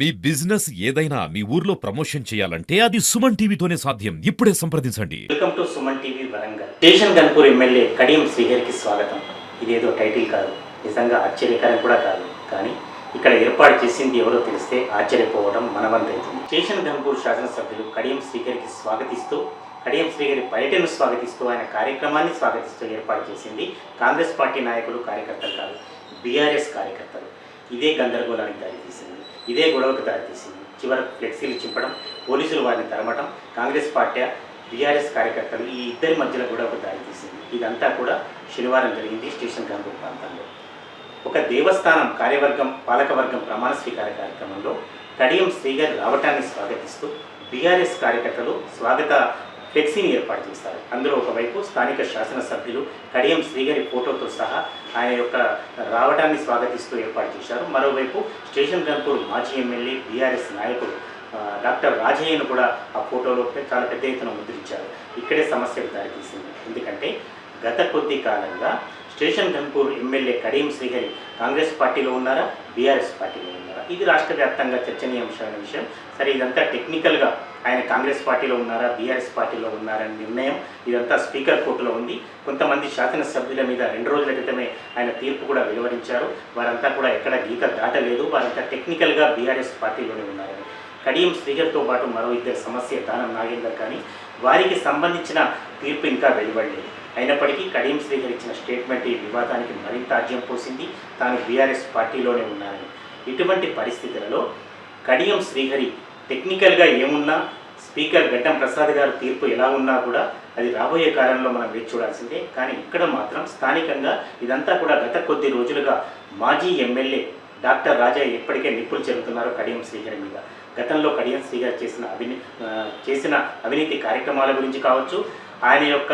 మీ business ఏదైనా మీ ఊర్లో promotion చేయాలంటే అది సుమన్ టీవీతోనే సాధ్యం. ఇప్పుడే సంప్రదించండి. Welcome to Suman TV Warangal. Station Ghanpur MLA Kadiyam శ్రీహరికి స్వాగతం. ఇదేదో టైటిల్ కాదు, నిజంగా ఆశ్చర్యకరం కూడా కాదు. కానీ ఇక్కడ ఏర్పాటు చేసింది ఎవరో తెలిస్తే ఆశ్చర్యపోవడం మనవంతైతుంది. స్టేషన్ గన్పూర్ శాసనసభ్యులు కడియం శ్రీహరికి స్వాగతిస్తూ, కడియం శ్రీహరి పర్యటనను స్వాగతిస్తూ, ఆయన కార్యక్రమాన్ని స్వాగతిస్తూ ఏర్పాటు చేసింది కాంగ్రెస్ పార్టీ నాయకులు, కార్యకర్తలు కాదు, బీఆర్ఎస్ కార్యకర్తలు. ఇదే గందరగోళానికి దారితీసింది, ఇదే గొడవకు దారితీసింది. చివరకు ఫ్లెక్సీలు చింపడం, పోలీసులు వారిని తరమటం, కాంగ్రెస్ పార్టీ బీఆర్ఎస్ కార్యకర్తలు ఈ ఇద్దరి మధ్యలో గొడవకు దారితీసింది. ఇదంతా కూడా శనివారం జరిగింది స్టేషన్ గన్పూర్ ప్రాంతంలో. ఒక దేవస్థానం కార్యవర్గం, పాలకవర్గం ప్రమాణ స్వీకార కార్యక్రమంలో కడియం శ్రీహరి రావటాన్ని స్వాగతిస్తూ బీఆర్ఎస్ కార్యకర్తలు స్వాగత ఫ్లెక్సీని ఏర్పాటు చేస్తారు. అందులో ఒకవైపు స్థానిక శాసనసభ్యులు కడియం శ్రీహరి ఫోటోతో సహా ఆయన యొక్క రావడాన్ని స్వాగతిస్తూ ఏర్పాటు చేశారు. మరోవైపు స్టేషన్ గన్పూర్ మాజీ ఎమ్మెల్యే బీఆర్ఎస్ నాయకుడు డాక్టర్ రాజయ్యను కూడా ఆ ఫోటోలో చాలా పెద్ద ఎత్తున ముద్రించారు. ఇక్కడే సమస్యకు దారితీసింది. ఎందుకంటే గత కొద్ది కాలంగా స్టేషన్ గన్పూర్ ఎమ్మెల్యే కడియం శ్రీహరి కాంగ్రెస్ పార్టీలో ఉన్నారా, బీఆర్ఎస్ పార్టీలో ఉన్నారా, ఇది రాష్ట్ర వ్యాప్తంగా చర్చనీయాంశమైన విషయం. సరే, ఇదంతా టెక్నికల్గా ఆయన కాంగ్రెస్ పార్టీలో ఉన్నారా, బీఆర్ఎస్ పార్టీలో ఉన్నారనే నిర్ణయం ఇదంతా స్పీకర్ కోర్టులో ఉంది. కొంతమంది శాసనసభ్యుల మీద 2 రోజుల క్రితమే ఆయన తీర్పు కూడా వెలువరించారు. వారంతా కూడా ఎక్కడ గీత దాటలేదు, వారంతా టెక్నికల్గా బీఆర్ఎస్ పార్టీలోనే ఉన్నారని. కడియం శ్రీహరితో పాటు మరో 2 సమస్య దానం నాగేందర్ కానీ వారికి సంబంధించిన తీర్పు ఇంకా వెలువడలేదు. అయినప్పటికీ కడియం శ్రీహరి ఇచ్చిన స్టేట్మెంట్ ఈ వివాదానికి మరింత ఆజ్యం పోసింది. తాను బీఆర్ఎస్ పార్టీలోనే ఉన్నారని. ఇటువంటి పరిస్థితులలో కడియం శ్రీహరి టెక్నికల్గా ఏమున్నా, స్పీకర్ గడ్డం ప్రసాద్ గారు తీర్పు ఎలా ఉన్నా కూడా అది రాబోయే కాలంలో మనం వేచి చూడాల్సిందే. కానీ ఇక్కడ మాత్రం స్థానికంగా ఇదంతా కూడా గత కొద్ది రోజులుగా మాజీ ఎమ్మెల్యే డాక్టర్ రాజయ్య ఎప్పటికే నిప్పులు చెరుతున్నారు కడియం శ్రీహరి మీద. గతంలో కడియం శ్రీహరి చేసిన అవినీతి కార్యక్రమాల గురించి కావచ్చు, ఆయన యొక్క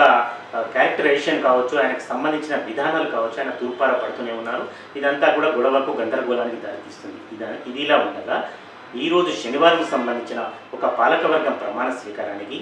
క్యారెక్టరైజేషన్ కావచ్చు, ఆయనకు సంబంధించిన విధానాలు కావచ్చు, ఆయన తూర్పార పడుతూనే ఉన్నారు. ఇదంతా కూడా గొడవకు, గందరగోళానికి దారితీస్తుంది. ఇదిలా ఉండగా ఈరోజు శనివారం సంబంధించిన ఒక పాలకవర్గం ప్రమాణ స్వీకారానికి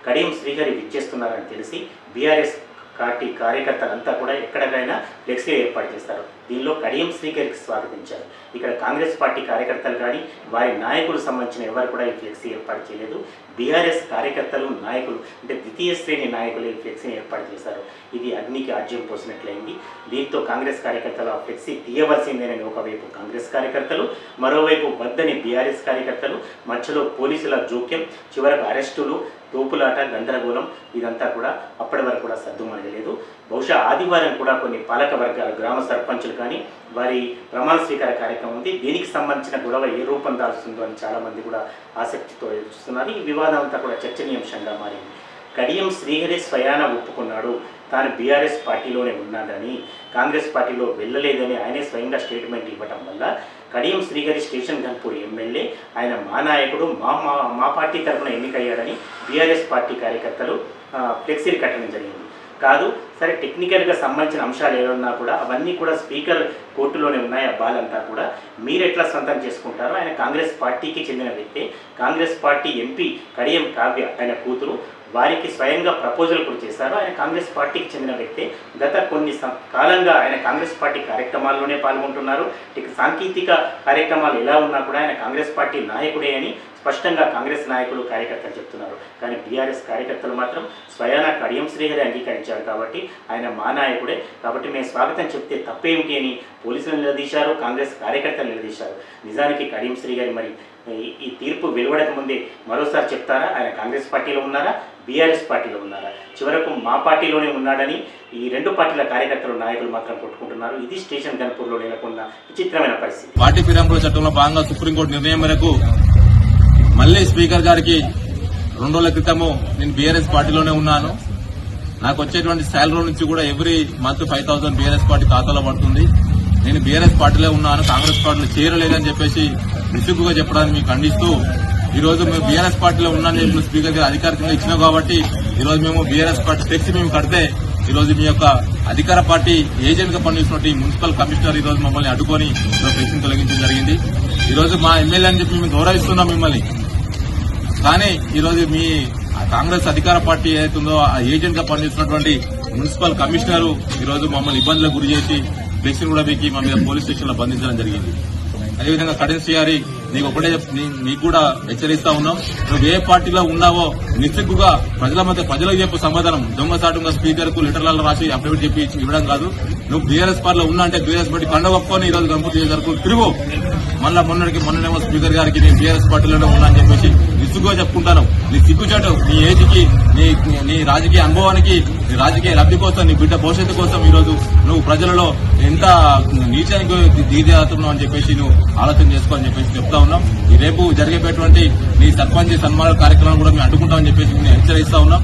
కడియం శ్రీహరి విచ్చేస్తున్నారని తెలిసి బీఆర్ఎస్ పార్టీ కార్యకర్తలంతా కూడా ఎక్కడికైనా ఫ్లెక్సీ ఏర్పాటు చేస్తారు. దీనిలో కడియం శ్రీహరికి స్వాగతించారు. ఇక్కడ కాంగ్రెస్ పార్టీ కార్యకర్తలు కానీ వారి నాయకులకు సంబంధించిన ఎవరు కూడా ఈ ఫ్లెక్సీ ఏర్పాటు చేయలేదు. బీఆర్ఎస్ కార్యకర్తలు, నాయకులు అంటే ద్వితీయ శ్రేణి నాయకులు ఈ ఫ్లెక్సీని ఏర్పాటు చేశారు. ఇది అగ్నికి ఆజ్యం పోసినట్లయింది. దీంతో కాంగ్రెస్ కార్యకర్తలు ఆ ఫ్లెక్సీ తీయవలసిందేనని ఒకవైపు కాంగ్రెస్ కార్యకర్తలు, మరోవైపు వద్దని బీఆర్ఎస్ కార్యకర్తలు, మధ్యలో పోలీసుల జోక్యం, చివరకు అరెస్టులు, తోపులాట, గందరగోళం, ఇదంతా కూడా అప్పటి వరకు కూడా సద్దుమణగలేదు. బహుశా ఆదివారం కూడా కొన్ని పాలక వర్గాల గ్రామ సర్పంచులు కానీ వారి ప్రమాణ స్వీకార కార్యక్రమం ఉంది. దీనికి సంబంధించిన గొడవ ఏ రూపం దాల్స్తుందో అని చాలామంది కూడా ఆసక్తితో చూస్తున్నారు. ఈ వివాదం అంతా కూడా చర్చనీయాంశంగా మారింది. కడియం శ్రీహరి స్వయాన ఒప్పుకున్నాడు తాను బీఆర్ఎస్ పార్టీలోనే ఉన్నాడని, కాంగ్రెస్ పార్టీలో వెళ్ళలేదని ఆయనే స్వయంగా స్టేట్మెంట్ ఇవ్వడం వల్ల కడియం శ్రీహరి స్టేషన్ గన్పూర్ ఎమ్మెల్యే, ఆయన మా నాయకుడు, మా పార్టీ తరఫున ఎన్నికయ్యాడని బీఆర్ఎస్ పార్టీ కార్యకర్తలు ఫ్లెక్సీలు కట్టడం జరిగింది. కాదు, సరే, టెక్నికల్గా సంబంధించిన అంశాలు ఏమన్నా కూడా అవన్నీ కూడా స్పీకర్ కోర్టులోనే ఉన్నాయి. ఆ బాలంతా కూడా మీరు ఎట్లా సొంతం చేసుకుంటారో, ఆయన కాంగ్రెస్ పార్టీకి చెందిన వ్యక్తి, కాంగ్రెస్ పార్టీ ఎంపీ కడియం కావ్య ఆయన కూతురు, వారికి స్వయంగా ప్రపోజల్ కూడా చేశారు. ఆయన కాంగ్రెస్ పార్టీకి చెందిన వ్యక్తి. గత కొన్ని కాలంగా ఆయన కాంగ్రెస్ పార్టీ కార్యక్రమాల్లోనే పాల్గొంటున్నారు. సాంకేతిక కార్యక్రమాలు ఎలా ఉన్నా కూడా ఆయన కాంగ్రెస్ పార్టీ నాయకుడే అని స్పష్టంగా కాంగ్రెస్ నాయకులు, కార్యకర్తలు చెప్తున్నారు. కానీ బీఆర్ఎస్ కార్యకర్తలు మాత్రం స్వయాన కడియం శ్రీహరి అంగీకరించారు కాబట్టి ఆయన మా నాయకుడే కాబట్టి మేము స్వాగతం చెప్తే తప్పేమిటి అని పోలీసులు నిలదీశారు, కాంగ్రెస్ కార్యకర్తలు నిలదీశారు. నిజానికి కడియం శ్రీహరి మరి ఈ తీర్పు వెలువడక ముందే మరోసారి చెప్తారా ఆయన కాంగ్రెస్ పార్టీలో ఉన్నారా, బీఆర్ఎస్ పార్టీలో ఉన్నారా? చివరకు మా పార్టీలోనే ఉన్నాడని ఈ 2 పార్టీల కార్యకర్తలు, నాయకులు మాత్రం కొట్టుకుంటున్నారు. ఇది స్టేషన్ గన్పూర్లో నెలకొన్న విచిత్రమైన పరిస్థితి. పార్టీ ఫిరాయింపుల చట్టంలో భాగంగా సుప్రీంకోర్టు నిర్ణయం మేరకు మళ్లీ స్పీకర్ గారికి 2 రోజుల క్రితము నేను బీఆర్ఎస్ పార్టీలోనే ఉన్నాను, నాకు వచ్చేటువంటి శాలరీ నుంచి కూడా ఎవ్రీ మంత్ 5,000 బీఆర్ఎస్ పార్టీ ఖాతాలో పడుతుంది, నేను బీఆర్ఎస్ పార్టీలో ఉన్నాను, కాంగ్రెస్ పార్టీలో చేరలేదని చెప్పేసి విసుగుగా చెప్పడానికి మీకు ఖండిస్తూ ఈరోజు మేము బీఆర్ఎస్ పార్టీలో ఉన్నానని చెప్పిన స్పీకర్ గారు అధికారికంగా ఇచ్చినాం కాబట్టి ఈరోజు మేము బీఆర్ఎస్ పార్టీ ఫ్లెక్సీ మేము కడితే ఈరోజు మీ యొక్క అధికార పార్టీ ఏజెంట్ గా పనిచేస్తున్నట్టు మున్సిపల్ కమిషనర్ ఈరోజు మమ్మల్ని అడ్డుకొని ఫ్లెక్సీని తొలగించడం జరిగింది. ఈరోజు మా ఎమ్మెల్యే అని చెప్పి మేము గౌరవిస్తున్నాం మిమ్మల్ని, కానీ ఈరోజు మీ కాంగ్రెస్ అధికార పార్టీ ఏదైతుందో ఆ ఏజెంట్ గా పనిచేస్తున్నటువంటి మున్సిపల్ కమిషనర్ ఈరోజు మమ్మల్ని ఇబ్బందులకు గురి చేసి ఫ్లెక్సీని కూడా మీకు మా మీద పోలీస్ స్టేషన్ లో బంధించడం జరిగింది. అదేవిధంగా కడియం శ్రీహరి నీకు ఒకటే నీకు కూడా హెచ్చరిస్తా ఉన్నాం. నువ్వు ఏ పార్టీలో ఉన్నావో నిస్సిగ్గుగా ప్రజల మధ్య ప్రజలకు చెప్పు సమాధానం. దొంగసాటుగా స్పీకర్ కు లెటర్లలో రాసి అఫిడవిట్ చెప్పి ఇవ్వడం కాదు. నువ్వు బీఆర్ఎస్ పార్టీలో ఉన్నా అంటే బీఆర్ఎస్ పార్టీ కండ ఒప్పుకొని ఈ రోజు గణపతి వరకు తిరుగు. మళ్ళా మొన్ననేమో స్పీకర్ గారికి నేను బీఆర్ఎస్ పార్టీలోనే ఉన్నా అని చెప్పేసి నిస్సిగ్గుగా చెప్పుకుంటాను. నీ సిగ్గుచాటు, నీ ఏజ్కి, నీ రాజకీయ అనుభవానికి, నీ రాజకీయ లబ్ధి కోసం, నీ బిడ్డ భవిష్యత్తు కోసం ఈ రోజు నువ్వు ప్రజలలో ఎంత నీచానికి దిగజారుతున్నావు అని చెప్పేసి నువ్వు ఆలోచన చేసుకో అని చెప్పేసి చెప్తా ఉన్నాం. ఈ రేపు జరిగేటువంటి నీ సర్పంచ్ సన్మాన కార్యక్రమం కూడా మేము అడ్డుకుంటామని చెప్పేసి నేను హెచ్చరిస్తా ఉన్నాం.